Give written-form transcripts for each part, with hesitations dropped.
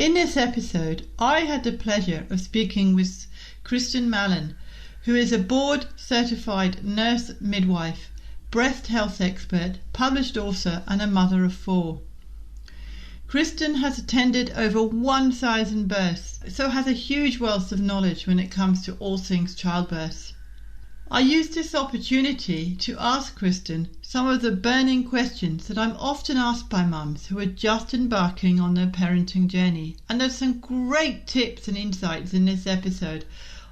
In this episode, I had the pleasure of speaking with Kristin Mallon, who is a board-certified nurse midwife, breast health expert, published author and a mother of 4. Kristin has attended over 1,000 births, so has a huge wealth of knowledge when it comes to all things childbirth. I used this opportunity to ask Kristin some of the burning questions that I'm often asked by mums who are just embarking on their parenting journey. And there's some great tips and insights in this episode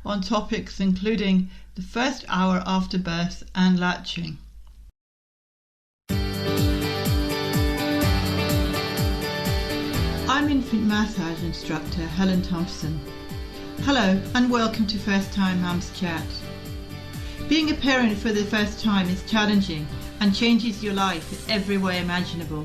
on topics including the first hour after birth and latching. I'm infant massage instructor Helen Thompson. Hello and welcome to First Time Mums Chat. Being a parent for the first time is challenging and changes your life in every way imaginable.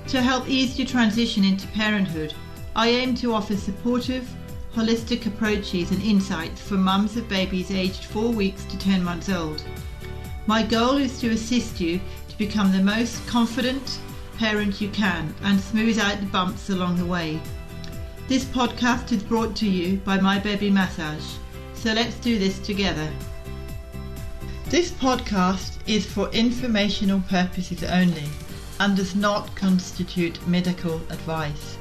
To help ease your transition into parenthood, I aim to offer supportive, holistic approaches and insights for mums of babies aged 4 weeks to 10 months old. My goal is to assist you to become the most confident parent you can and smooth out the bumps along the way. This podcast is brought to you by My Baby Massage, so let's do this together. This podcast is for informational purposes only and does not constitute medical advice.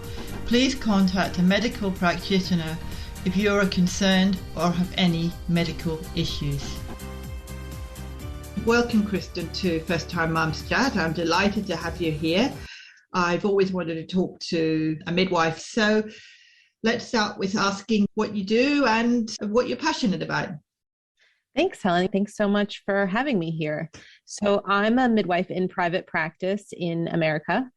Please contact a medical practitioner if you are concerned or have any medical issues. Welcome, Kristin, to First Time Mums Chat. I'm delighted to have you here. I've always wanted to talk to a midwife, so let's start with asking what you do and what you're passionate about. Thanks, Helen. Thanks so much for having me here. So I'm a midwife in private practice in America,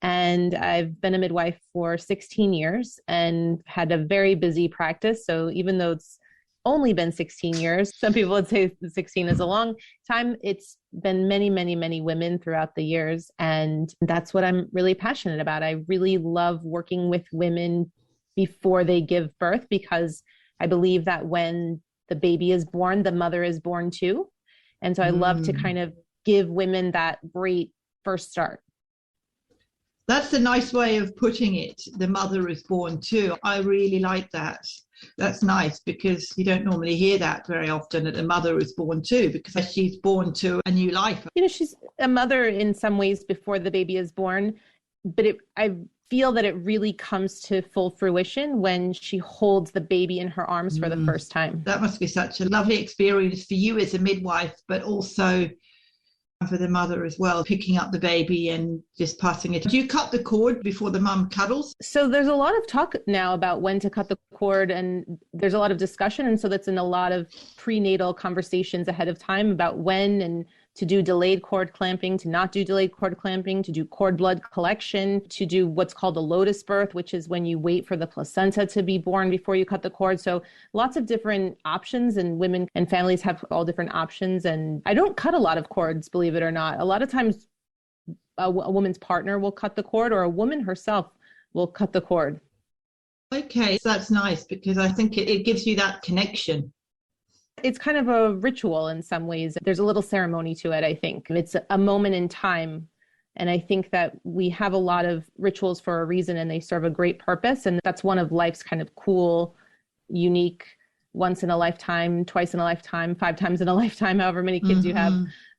and I've been a midwife for 16 years and had a very busy practice. So even though it's only been 16 years, some people would say 16 is a long time. It's been many, many, many women throughout the years. And that's what I'm really passionate about. I really love working with women before they give birth, because I believe that when the baby is born, the mother is born too. And so I love to kind of give women that great first start. That's a nice way of putting it. The mother is born too. I really like that. That's nice, because you don't normally hear that very often, that the mother is born too, because she's born to a new life. You know, she's a mother in some ways before the baby is born, but I feel that it really comes to full fruition when she holds the baby in her arms for the first time. That must be such a lovely experience for you as a midwife, but also for the mother as well, picking up the baby and just passing it. Do you cut the cord before the mum cuddles? So there's a lot of talk now about when to cut the cord, and there's a lot of discussion. And so that's in a lot of prenatal conversations ahead of time about when and to do delayed cord clamping, to not do delayed cord clamping, to do cord blood collection, to do what's called a lotus birth, which is when you wait for the placenta to be born before you cut the cord. So lots of different options, and women and families have all different options. And I don't cut a lot of cords, believe it or not. A lot of times a woman's partner will cut the cord, or a woman herself will cut the cord. Okay, so that's nice, because I think it gives you that connection. It's kind of a ritual in some ways. There's a little ceremony to it, I think. It's a moment in time. And I think that we have a lot of rituals for a reason, and they serve a great purpose. And that's one of life's kind of cool, unique, once in a lifetime, twice in a lifetime, 5 times in a lifetime, however many kids you have,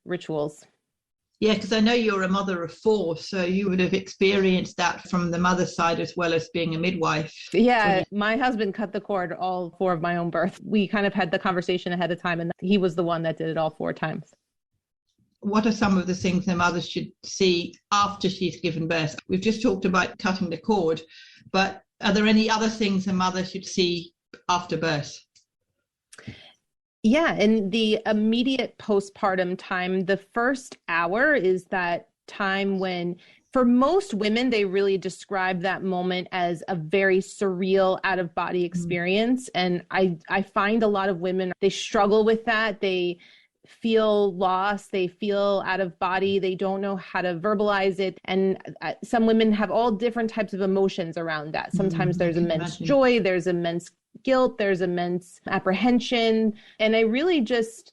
rituals. Yeah, because I know you're a mother of 4, so you would have experienced that from the mother's side as well as being a midwife. Yeah, my husband cut the cord all 4 of my own birth. We kind of had the conversation ahead of time, and he was the one that did it all 4 times. What are some of the things the mother should see after she's given birth? We've just talked about cutting the cord, but are there any other things a mother should see after birth? Yeah, in the immediate postpartum time, the first hour is that time when, for most women, they really describe that moment as a very surreal out-of-body experience. And I find a lot of women, they struggle with that. They feel lost, they feel out of body, they don't know how to verbalize it. And some women have all different types of emotions around that. Sometimes there's immense joy, there's immense guilt, there's immense apprehension. And I really just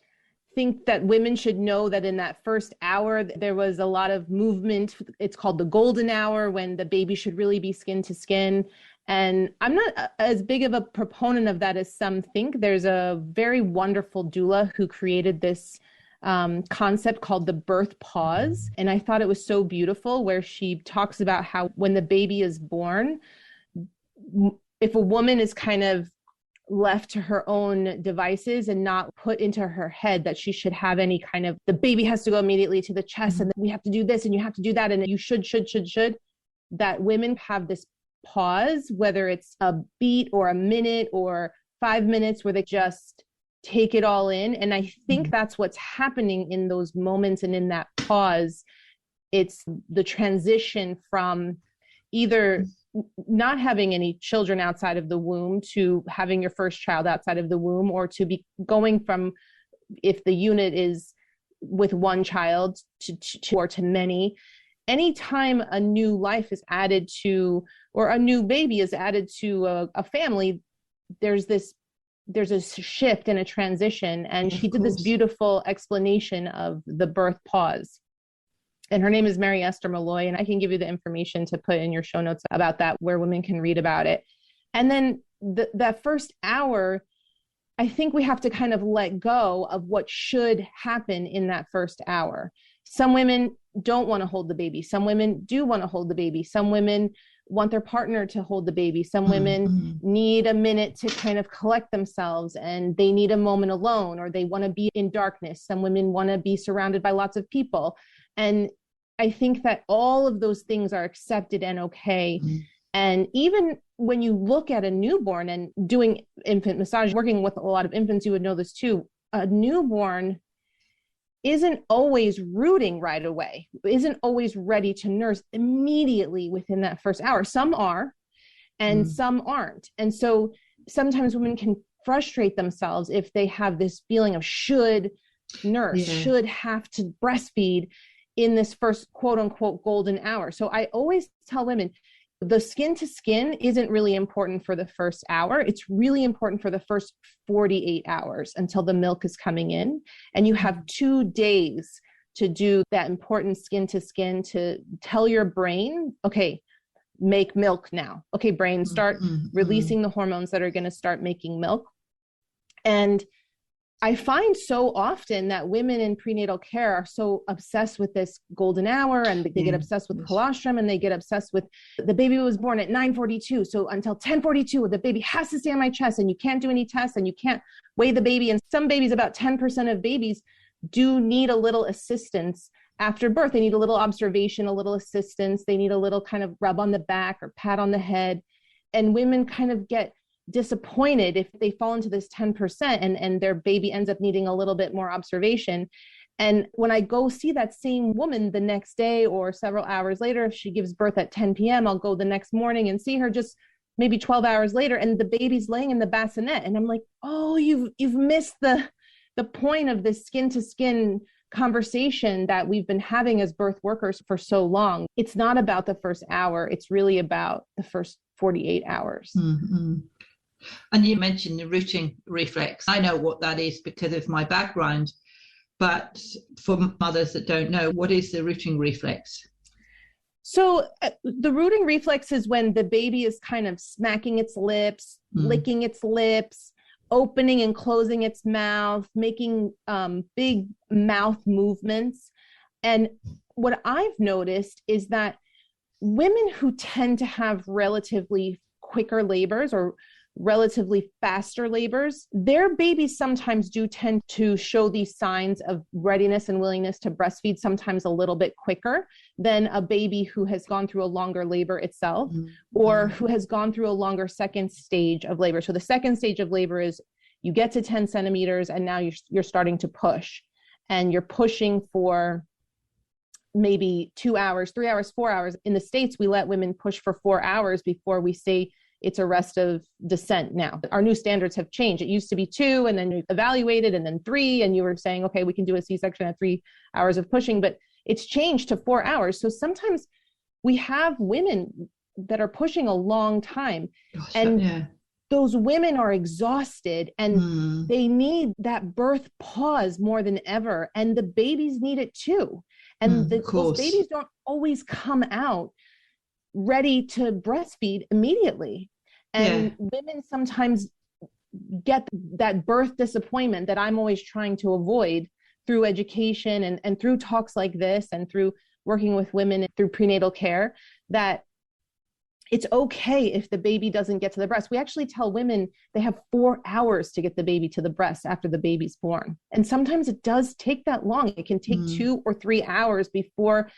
think that women should know that in that first hour, there was a lot of movement. It's called the golden hour, when the baby should really be skin to skin. And I'm not as big of a proponent of that as some think. There's a very wonderful doula who created this concept called the birth pause. And I thought it was so beautiful, where she talks about how when the baby is born, if a woman is kind of left to her own devices and not put into her head that she should have any kind of, the baby has to go immediately to the chest, and then we have to do this and you have to do that, and you should, that women have this pause, whether it's a beat or a minute or 5 minutes, where they just take it all in. And I think that's what's happening in those moments, and in that pause, it's the transition from either not having any children outside of the womb to having your first child outside of the womb, or to be going from, if the unit is with one child to or to many. Anytime a new life is added to, or a new baby is added to a family, there's a shift and a transition. And she did this beautiful explanation of the birth pause. And her name is Mary Esther Malloy, and I can give you the information to put in your show notes about that, where women can read about it. And then that first hour, I think we have to kind of let go of what should happen in that first hour. Some women don't want to hold the baby. Some women do want to hold the baby. Some women want their partner to hold the baby. Some women need a minute to kind of collect themselves, and they need a moment alone, or they want to be in darkness. Some women want to be surrounded by lots of people. And I think that all of those things are accepted and okay. And even when you look at a newborn and doing infant massage, working with a lot of infants, you would know this too. A newborn isn't always rooting right away, isn't always ready to nurse immediately within that first hour. Some are, and some aren't. And so sometimes women can frustrate themselves if they have this feeling of should nurse, should have to breastfeed in this first quote unquote golden hour. So I always tell women, the skin to skin isn't really important for the first hour. It's really important for the first 48 hours until the milk is coming in. And you have 2 days to do that important skin to skin, to tell your brain, okay, make milk now. Okay, brain, start releasing the hormones that are going to start making milk. And I find so often that women in prenatal care are so obsessed with this golden hour, and they get obsessed with colostrum, and they get obsessed with the baby was born at 9:42. So until 10:42, the baby has to stay on my chest, and you can't do any tests, and you can't weigh the baby. And some babies, about 10% of babies, do need a little assistance after birth. They need a little observation, a little assistance. They need a little kind of rub on the back or pat on the head. And women kind of get disappointed if they fall into this 10% and their baby ends up needing a little bit more observation. And when I go see that same woman the next day or several hours later, if she gives birth at 10 p.m., I'll go the next morning and see her just maybe 12 hours later, and the baby's laying in the bassinet. And I'm like, oh, you've missed the point of this skin to skin conversation that we've been having as birth workers for so long. It's not about the first hour. It's really about the first 48 hours. And you mentioned the rooting reflex. I know what that is because of my background, but for mothers that don't know, what is the rooting reflex? So the rooting reflex is when the baby is kind of smacking its lips, licking its lips, opening and closing its mouth, making big mouth movements. And what I've noticed is that women who tend to have relatively quicker labors or relatively faster labors, their babies sometimes do tend to show these signs of readiness and willingness to breastfeed, sometimes a little bit quicker than a baby who has gone through a longer labor itself, or who has gone through a longer second stage of labor. So the second stage of labor is you get to 10 centimeters and now you're starting to push, and you're pushing for maybe 2 hours, 3 hours, 4 hours. In the States, we let women push for 4 hours before we say it's arrest of descent now. Our new standards have changed. It used to be 2, and then you evaluated, and then 3, and you were saying, okay, we can do a C-section at 3 hours of pushing, but it's changed to 4 hours. So sometimes we have women that are pushing a long time, and those women are exhausted, and they need that birth pause more than ever, and the babies need it too. And those babies don't always come out ready to breastfeed immediately. And Yeah. women sometimes get that birth disappointment that I'm always trying to avoid through education and through talks like this and through working with women through prenatal care, that it's okay if the baby doesn't get to the breast. We actually tell women they have 4 hours to get the baby to the breast after the baby's born. And sometimes it does take that long. It can take 2 or 3 hours before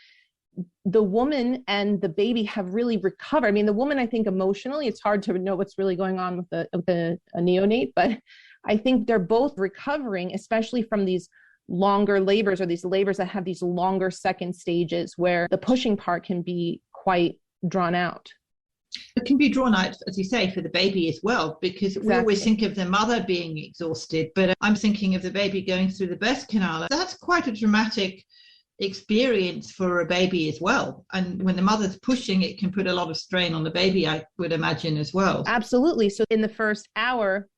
the woman and the baby have really recovered. I mean, the woman, I think emotionally, it's hard to know what's really going on with a neonate, but I think they're both recovering, especially from these longer labors or these labors that have these longer second stages where the pushing part can be quite drawn out. It can be drawn out, as you say, for the baby as well, because we always think of the mother being exhausted, but I'm thinking of the baby going through the birth canal. That's quite a dramatic experience for a baby as well. And when the mother's pushing, it can put a lot of strain on the baby, I would imagine, as well. Absolutely. So in the first hour,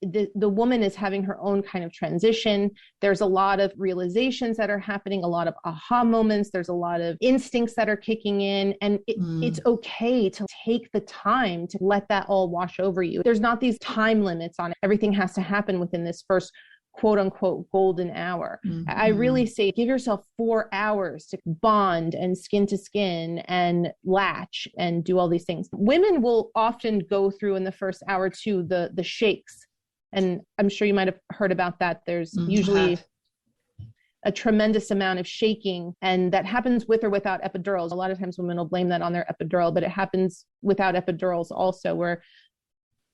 the woman is having her own kind of transition. There's a lot of realizations that are happening, a lot of aha moments. There's a lot of instincts that are kicking in. And it's okay to take the time to let that all wash over you. There's not these time limits on it. Everything has to happen within this first quote unquote golden hour. I really say give yourself 4 hours to bond and skin to skin and latch and do all these things. Women will often go through in the first hour too, the shakes. And I'm sure you might have heard about that. There's usually a tremendous amount of shaking, and that happens with or without epidurals. A lot of times women will blame that on their epidural, but it happens without epidurals also, where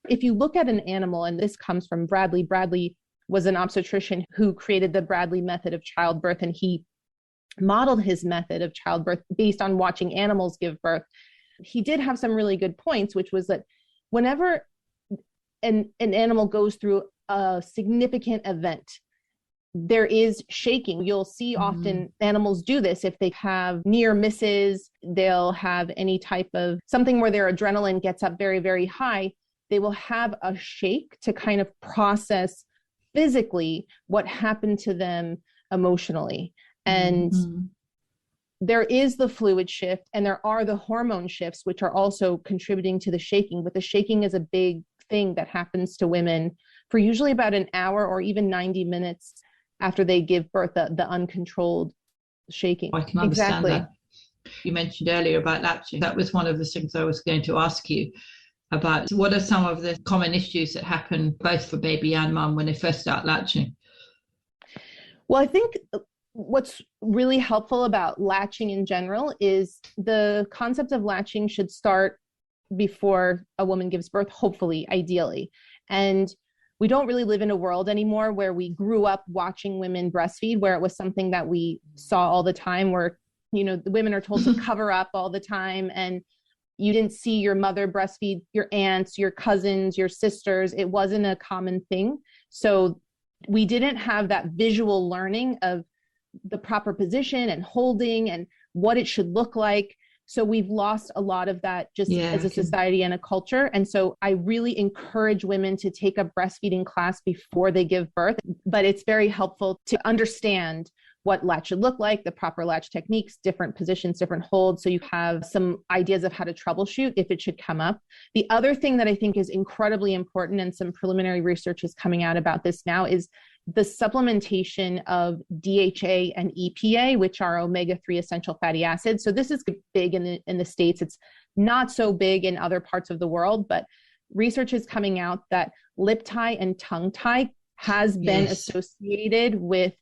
if you look at an animal, and this comes from Bradley was an obstetrician who created the Bradley method of childbirth, and he modeled his method of childbirth based on watching animals give birth. He did have some really good points, which was that whenever an animal goes through a significant event, there is shaking. You'll see often animals do this. If they have near misses, they'll have any type of something where their adrenaline gets up very, very high, they will have a shake to kind of process physically what happened to them emotionally. And there is the fluid shift, and there are the hormone shifts, which are also contributing to the shaking. But the shaking is a big thing that happens to women for usually about an hour or even 90 minutes after they give birth, the uncontrolled shaking. I can understand that. You mentioned earlier about latching. That was one of the things I was going to ask you about. What are some of the common issues that happen both for baby and mum when they first start latching? Well, I think what's really helpful about latching in general is the concept of latching should start before a woman gives birth, hopefully, ideally. And we don't really live in a world anymore where we grew up watching women breastfeed, where it was something that we saw all the time, where, you know, the women are told to cover up all the time, and you didn't see your mother breastfeed your aunts, your cousins, your sisters. It wasn't a common thing. So we didn't have that visual learning of the proper position and holding and what it should look like. So we've lost a lot of that just as a society and a culture. And so I really encourage women to take a breastfeeding class before they give birth, but it's very helpful to understand what latch should look like, the proper latch techniques, different positions, different holds. So you have some ideas of how to troubleshoot if it should come up. The other thing that I think is incredibly important, and some preliminary research is coming out about this now, is the supplementation of DHA and EPA, which are omega-3 essential fatty acids. So this is big in the States. It's not so big in other parts of the world, but research is coming out that lip tie and tongue tie has been associated with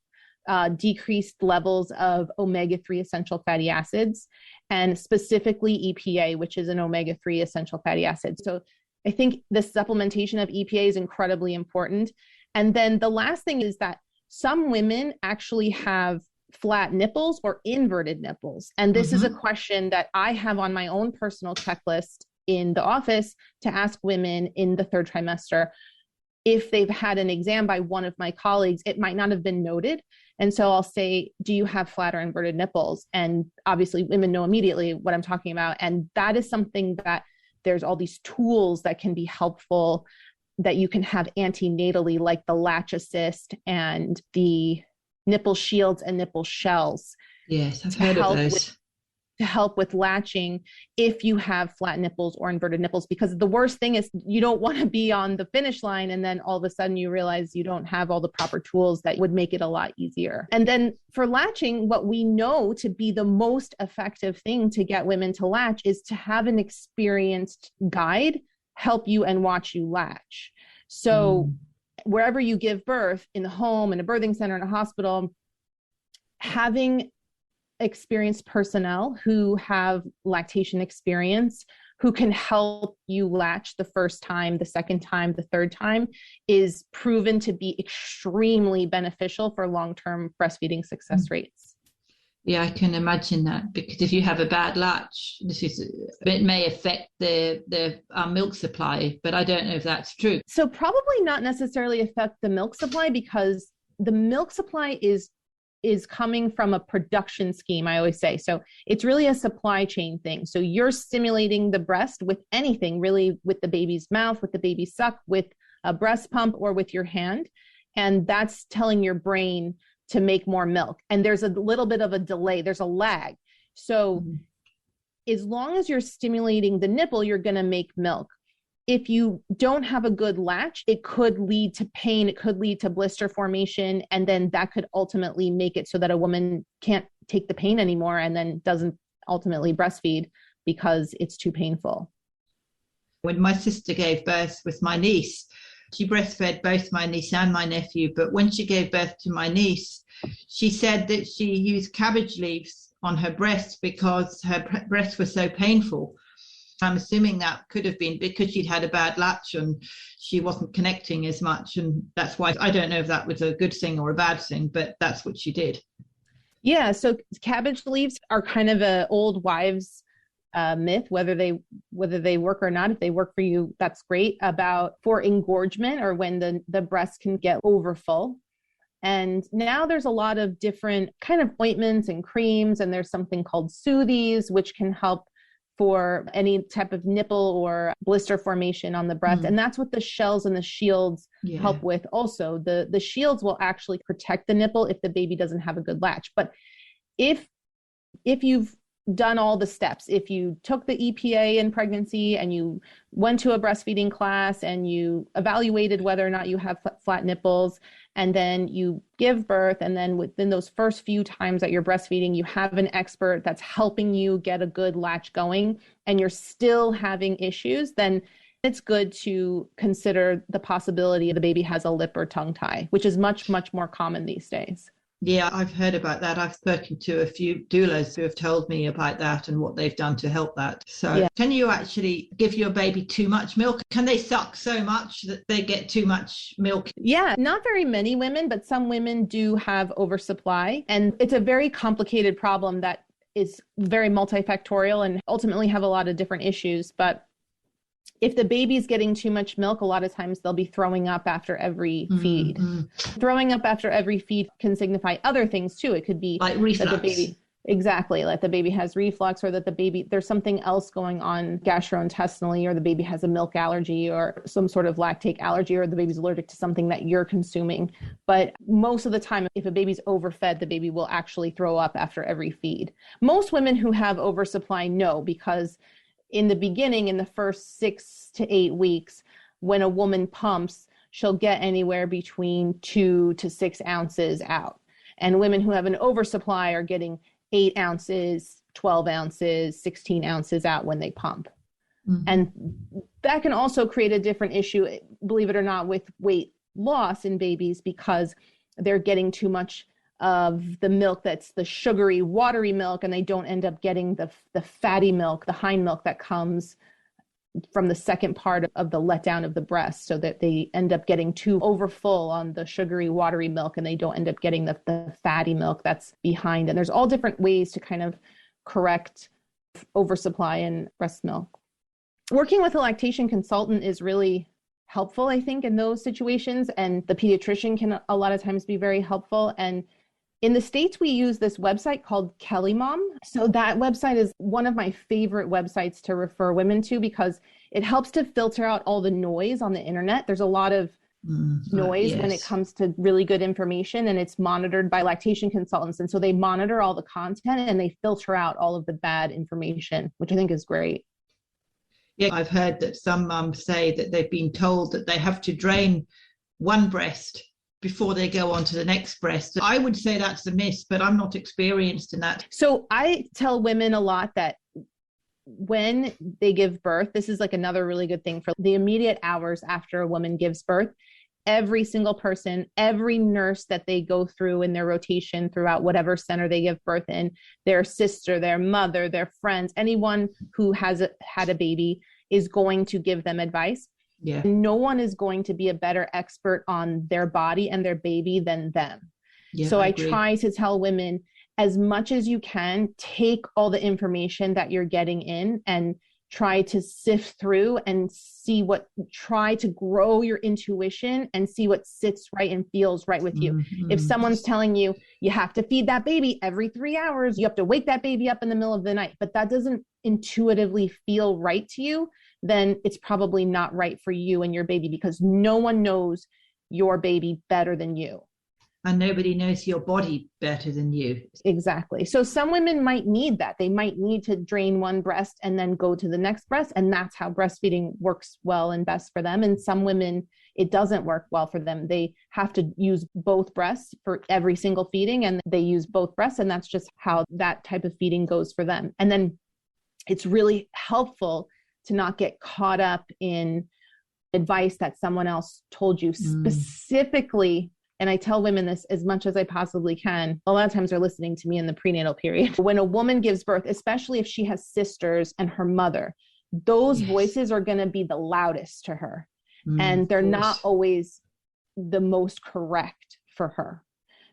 decreased levels of omega-3 essential fatty acids, and specifically EPA, which is an omega-3 essential fatty acid. So I think the supplementation of EPA is incredibly important. And then the last thing is that some women actually have flat nipples or inverted nipples. And this is a question that I have on my own personal checklist in the office to ask women in the third trimester. If they've had an exam by one of my colleagues, it might not have been noted. And so I'll say, do you have flat or inverted nipples? And obviously women know immediately what I'm talking about. And that is something that there's all these tools that can be helpful that you can have antenatally, like the latch assist and the nipple shields and nipple shells. Yes, I've heard of those. to help with latching if you have flat nipples or inverted nipples, because the worst thing is you don't want to be on the finish line and then all of a sudden you realize you don't have all the proper tools that would make it a lot easier. And then for latching, what we know to be the most effective thing to get women to latch is to have an experienced guide help you and watch you latch. So wherever you give birth, in the home, in a birthing center, in a hospital, having experienced personnel who have lactation experience, who can help you latch the first time, the second time, the third time, is proven to be extremely beneficial for long-term breastfeeding success rates. Yeah, I can imagine that, because if you have a bad latch, it may affect the milk supply, but I don't know if that's true. So probably not necessarily affect the milk supply, because the milk supply is coming from a production scheme, I always say. So it's really a supply chain thing. So you're stimulating the breast with anything, really, with the baby's mouth, with the baby suck, with a breast pump, or with your hand. And that's telling your brain to make more milk. And there's a little bit of a delay. There's a lag. So as long as you're stimulating the nipple, you're going to make milk. If you don't have a good latch, it could lead to pain. It could lead to blister formation. And then that could ultimately make it so that a woman can't take the pain anymore and then doesn't ultimately breastfeed because it's too painful. When my sister gave birth with my niece, she breastfed both my niece and my nephew. But when she gave birth to my niece, she said that she used cabbage leaves on her breast because her breast was so painful. I'm assuming that could have been because she'd had a bad latch and she wasn't connecting as much. And that's why, I don't know if that was a good thing or a bad thing, but that's what she did. Yeah. So cabbage leaves are kind of an old wives' myth, whether they work or not. If they work for you, that's great. For engorgement, or when the breast can get overfull. And now there's a lot of different kind of ointments and creams, and there's something called Soothies, which can help for any type of nipple or blister formation on the breast. And that's what the shells and the shields help with also. The shields will actually protect the nipple if the baby doesn't have a good latch. But if you've done all the steps, if you took the EPA in pregnancy and you went to a breastfeeding class and you evaluated whether or not you have flat nipples, and then you give birth, and then within those first few times that you're breastfeeding, you have an expert that's helping you get a good latch going, and you're still having issues, then it's good to consider the possibility the baby has a lip or tongue tie, which is much, much more common these days. Yeah, I've heard about that. I've spoken to a few doulas who have told me about that and what they've done to help that. So Can you actually give your baby too much milk? Can they suck so much that they get too much milk? Yeah, not very many women, but some women do have oversupply. And it's a very complicated problem that is very multifactorial and ultimately have a lot of different issues. But if the baby's getting too much milk, a lot of times they'll be throwing up after every feed. Throwing up after every feed can signify other things too. It could be like reflux. That the baby, exactly, like the baby has reflux, or that the baby, there's something else going on gastrointestinally, or the baby has a milk allergy or some sort of lactate allergy, or the baby's allergic to something that you're consuming. But most of the time, if a baby's overfed, the baby will actually throw up after every feed. Most women who have oversupply know, because in the beginning, in the first 6 to 8 weeks, when a woman pumps, she'll get anywhere between 2 to 6 ounces out. And women who have an oversupply are getting 8 ounces, 12 ounces, 16 ounces out when they pump. And that can also create a different issue, believe it or not, with weight loss in babies, because they're getting too much of the milk that's the sugary, watery milk, and they don't end up getting the fatty milk, the hind milk that comes from the second part of the letdown of the breast, so that they end up getting too overfull on the sugary, watery milk, and they don't end up getting the fatty milk that's behind. And there's all different ways to kind of correct oversupply in breast milk. Working with a lactation consultant is really helpful, I think, in those situations, and the pediatrician can a lot of times be very helpful. And in the States, we use this website called Kelly Mom. So that website is one of my favorite websites to refer women to, because it helps to filter out all the noise on the internet. There's a lot of noise Yes. when it comes to really good information, and it's monitored by lactation consultants. And so they monitor all the content and they filter out all of the bad information, which I think is great. Yeah, I've heard that some mums say that they've been told that they have to drain one breast before they go on to the next breast. I would say that's a myth, but I'm not experienced in that. So I tell women a lot that when they give birth, this is like another really good thing for the immediate hours after a woman gives birth. Every single person, every nurse that they go through in their rotation throughout whatever center they give birth in, their sister, their mother, their friends, anyone who has had a baby is going to give them advice. Yeah. No one is going to be a better expert on their body and their baby than them. Yeah, so I agree. try to tell women, as much as you can, take all the information that you're getting in and try to sift through and try to grow your intuition and see what sits right and feels right with you. If someone's telling you, you have to feed that baby every 3 hours, you have to wake that baby up in the middle of the night, but that doesn't intuitively feel right to you, then it's probably not right for you and your baby, because no one knows your baby better than you. And nobody knows your body better than you. Exactly. So some women might need that. They might need to drain one breast and then go to the next breast. And that's how breastfeeding works well and best for them. And some women, it doesn't work well for them. They have to use both breasts for every single feeding, and they use both breasts. And that's just how that type of feeding goes for them. And then it's really helpful to not get caught up in advice that someone else told you specifically. And I tell women this as much as I possibly can. A lot of times they're listening to me in the prenatal period. When a woman gives birth, especially if she has sisters and her mother, those voices are going to be the loudest to her. And they're not always the most correct for her.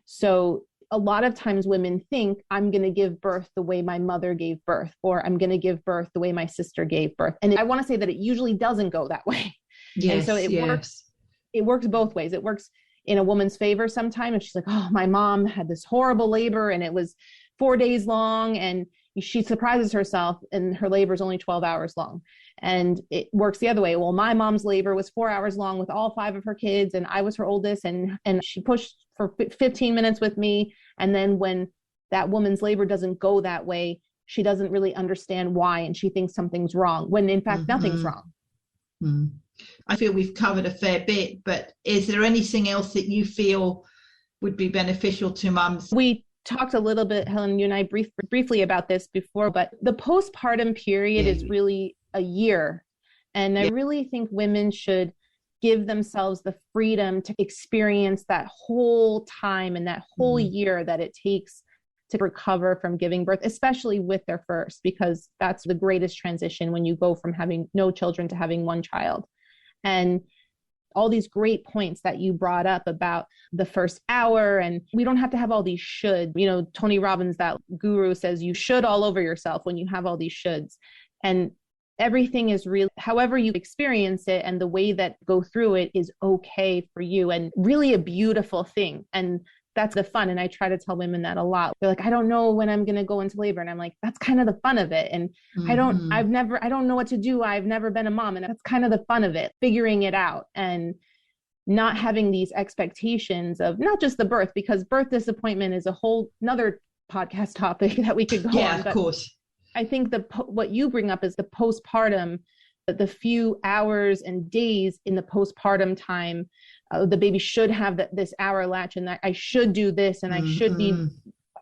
So a lot of times women think, I'm going to give birth the way my mother gave birth, or I'm going to give birth the way my sister gave birth. And I want to say that it usually doesn't go that way. And so it works both ways. It works in a woman's favor sometimes. And she's like, oh, my mom had this horrible labor and it was 4 days long, and she surprises herself and her labor is only 12 hours long. And it works the other way. Well, my mom's labor was 4 hours long with all 5 of her kids, and I was her oldest, and she pushed for 15 minutes with me. And then when that woman's labor doesn't go that way, she doesn't really understand why, and she thinks something's wrong, when in fact nothing's wrong. I feel we've covered a fair bit, but is there anything else that you feel would be beneficial to mums? We talked a little bit, Helen, you and I briefly about this before, but the postpartum period is really a year. And I really think women should give themselves the freedom to experience that whole time and that whole year that it takes to recover from giving birth, especially with their first, because that's the greatest transition when you go from having no children to having one child. And all these great points that you brought up about the first hour, and we don't have to have all these should. You know, Tony Robbins, that guru, says you should all over yourself when you have all these shoulds. And everything is really, however you experience it and the way that go through it is okay for you, and really a beautiful thing. And that's the fun. And I try to tell women that a lot. They're like, I don't know when I'm going to go into labor. And I'm like, that's kind of the fun of it. And I don't know what to do. I've never been a mom. And that's kind of the fun of it, figuring it out and not having these expectations of not just the birth, because birth disappointment is a whole another podcast topic that we could go on. Yeah, of course. I think what you bring up is the postpartum, the few hours and days in the postpartum time. The baby should have this hour latch, and that I should do this, and I should be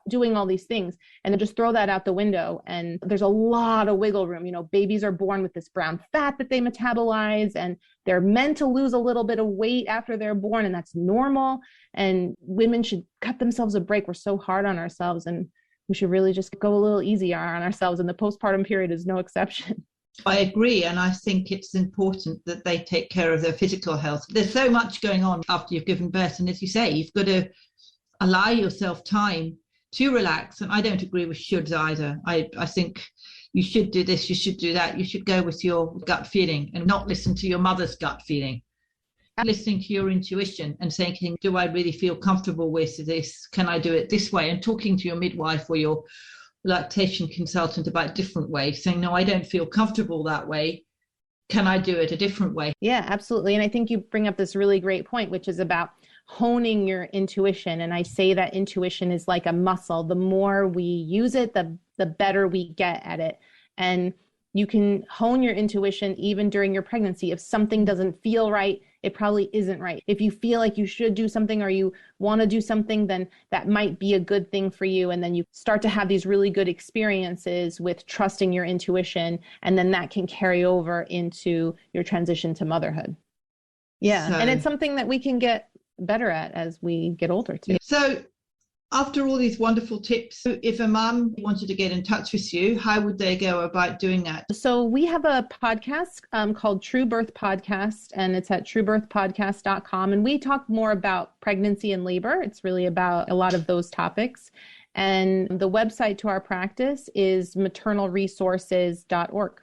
doing all these things, and then just throw that out the window. And there's a lot of wiggle room. You know, babies are born with this brown fat that they metabolize, and they're meant to lose a little bit of weight after they're born, and that's normal. And women should cut themselves a break. We're so hard on ourselves, and we should really just go a little easier on ourselves. And the postpartum period is no exception. I agree. And I think it's important that they take care of their physical health. There's so much going on after you've given birth. And as you say, you've got to allow yourself time to relax. And I don't agree with shoulds either. I think you should do this, you should do that. You should go with your gut feeling and not listen to your mother's gut feeling. Listening to your intuition and thinking, do I really feel comfortable with this? Can I do it this way? And talking to your midwife or your lactation consultant about different ways, saying, no, I don't feel comfortable that way. can I do it a different way? Yeah, absolutely. And I think you bring up this really great point, which is about honing your intuition. And I say that intuition is like a muscle. The more we use it, the better we get at it. And you can hone your intuition even during your pregnancy. If something doesn't feel right, it probably isn't right. If you feel like you should do something or you want to do something, then that might be a good thing for you. And then you start to have these really good experiences with trusting your intuition. And then that can carry over into your transition to motherhood. Yeah. And it's something that we can get better at as we get older too. So after all these wonderful tips, if a mum wanted to get in touch with you, how would they go about doing that? So we have a podcast called True Birth Podcast, and it's at truebirthpodcast.com. And we talk more about pregnancy and labor. It's really about a lot of those topics. And the website to our practice is maternalresources.org.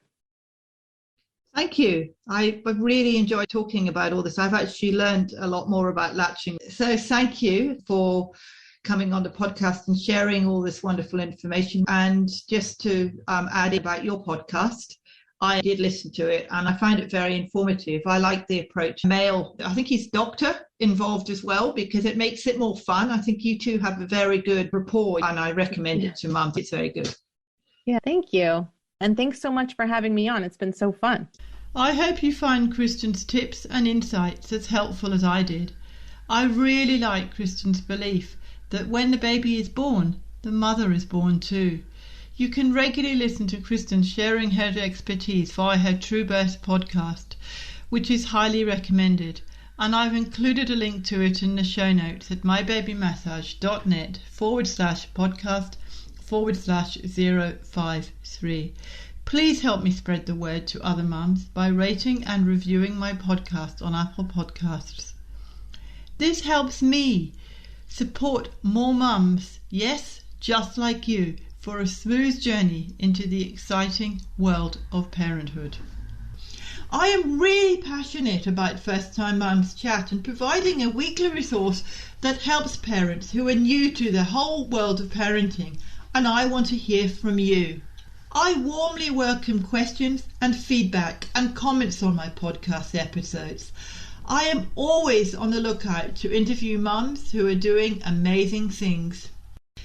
Thank you. I've really enjoyed talking about all this. I've actually learned a lot more about latching. So thank you for coming on the podcast and sharing all this wonderful information. And just to add about your podcast, I did listen to it and I find it very informative. I like the approach. Male, I think he's doctor involved as well, because it makes it more fun. I think you two have a very good rapport and I recommend it to mums. It's very good. Yeah, thank you. And thanks so much for having me on. It's been so fun. I hope you find Kristin's tips and insights as helpful as I did. I really like Kristin's belief that when the baby is born, the mother is born too. You can regularly listen to Kristin sharing her expertise via her True Birth podcast, which is highly recommended. And I've included a link to it in the show notes at mybabymassage.net/podcast/053. Please help me spread the word to other mums by rating and reviewing my podcast on Apple Podcasts. This helps me support more mums, yes, just like you, for a smooth journey into the exciting world of parenthood. I am really passionate about First Time Mums Chat and providing a weekly resource that helps parents who are new to the whole world of parenting, and I want to hear from you. I warmly welcome questions and feedback and comments on my podcast episodes. I am always on the lookout to interview mums who are doing amazing things.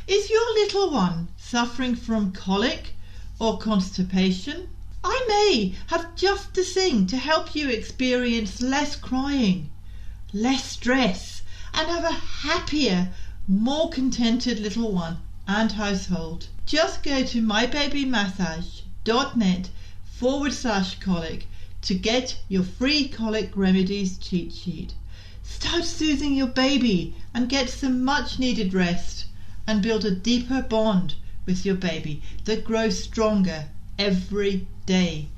Is your little one suffering from colic or constipation? I may have just the thing to help you experience less crying, less stress, and have a happier, more contented little one and household. Just go to mybabymassage.net/colic to get your free colic remedies cheat sheet. Start soothing your baby and get some much needed rest and build a deeper bond with your baby that grows stronger every day.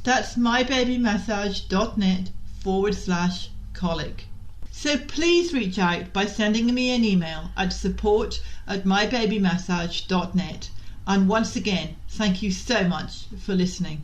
That's mybabymassage.net/colic. So please reach out by sending me an email at support@mybabymassage.net. And once again, thank you so much for listening.